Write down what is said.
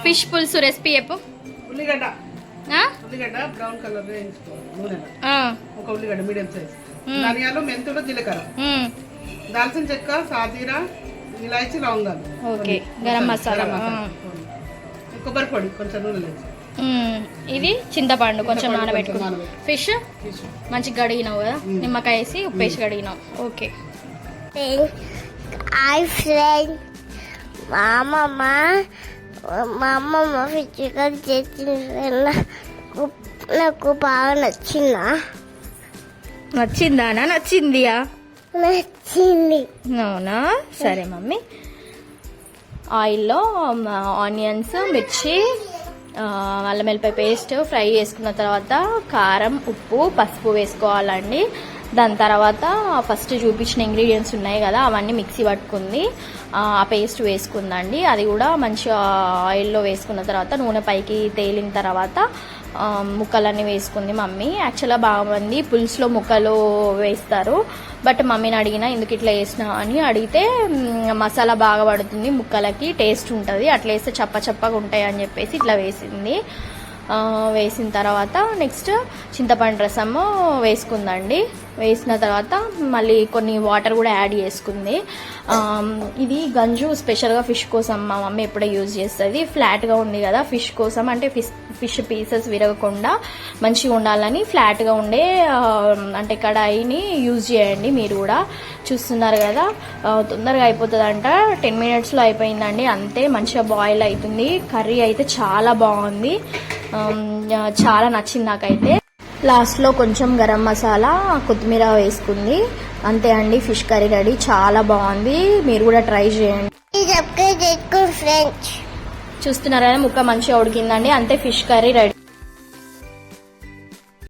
Fish పులుసు recipe చెప్పు. ఉల్లిగడ్డ బ్రౌన్ కలర్ వేయించుకోవాలి నూనెలో. ఒక ఉల్లిగడ్డ మీడియం సైజ్, ధనియాలు, మెంతులు, జీలకర్ర, దాల్చిన చెక్క, సాజీరా, ఇలాచి, లవంగాలు, ఓకే, గరం మసాలా, కొబ్బరి పొడి కొంచెం నూనె. ఇది చింతపండు కొంచెం నానబెట్టుకున్నాం. ఫిష్ మంచిగా కడిగినావు కదా, నిమ్మకాయ వేసి ఉప్పు వేసి కడిగినావు. ఓకే. హాయ్ ఫ్రెండ్, మా అమ్మమ్మ ఫిష్ కర్రీ చేసింది. నాకు బాగా నచ్చిందా? నచ్చిందియా? నచ్చింది. అవునా, సరే మమ్మీ. ఆయిల్లో ఆనియన్స్, మిర్చి, అల్లం వెల్లిపాయ పేస్ట్ ఫ్రై చేసుకున్న తర్వాత కారం, ఉప్పు, పసుపు వేసుకోవాలండి. దాని తర్వాత ఫస్ట్ చూపించిన ఇంగ్రీడియంట్స్ ఉన్నాయి కదా, అవన్నీ మిక్సీ పట్టుకుంది, ఆ పేస్ట్ వేసుకుందండి. అది కూడా మంచిగా ఆయిల్లో వేసుకున్న తర్వాత నూనె పైకి తేలిన తర్వాత ముక్కలన్నీ వేసుకుంది మమ్మీ. యాక్చువల్గా బాగుంది, పులుసులో ముక్కలు వేస్తారు, బట్ మమ్మీని అడిగినా ఎందుకు ఇట్లా వేసినా అని అడిగితే మసాలా బాగా పడుతుంది ముక్కలకి, టేస్ట్ ఉంటుంది, అట్లా వేస్తే చప్పగా ఉంటాయి అని చెప్పేసి ఇట్లా వేసింది. వేసిన తర్వాత నెక్స్ట్ చింతపండు రసము వేసుకుందండి. వేసిన తర్వాత మళ్ళీ కొన్ని వాటర్ కూడా యాడ్ చేసుకుంది. ఇది గంజు స్పెషల్గా ఫిష్ కోసం మా మమ్మీ ఎప్పుడో యూజ్ చేస్తుంది. ఫ్లాట్గా ఉంది కదా ఫిష్ కోసం, అంటే ఫిష్ పీసెస్ విరగకుండా మంచిగా ఉండాలని ఫ్లాట్గా ఉండే అంటే కడాయిని యూజ్ చేయండి. మీరు కూడా చూస్తున్నారు కదా, తొందరగా అయిపోతుందంట. 10 minutesలో అయిపోయిందండి, అంతే. మంచిగా బాయిల్ అవుతుంది. కర్రీ అయితే చాలా బాగుంది, చాలా నచ్చింది నాకైతే. లాస్ట్లో కొంచెం గరం మసాలా, కొత్తిమీర వేసుకుంది. అంతే అండి, ఫిష్ కర్రీ రెడీ. చాలా బాగుంది, మీరు కూడా ట్రై చేయండి. ఫ్రెండ్స్ చూస్తున్నారు కదా, ముక్క మంచిగా ఉడికిందండి. అంతే, ఫిష్ కర్రీ రెడీ.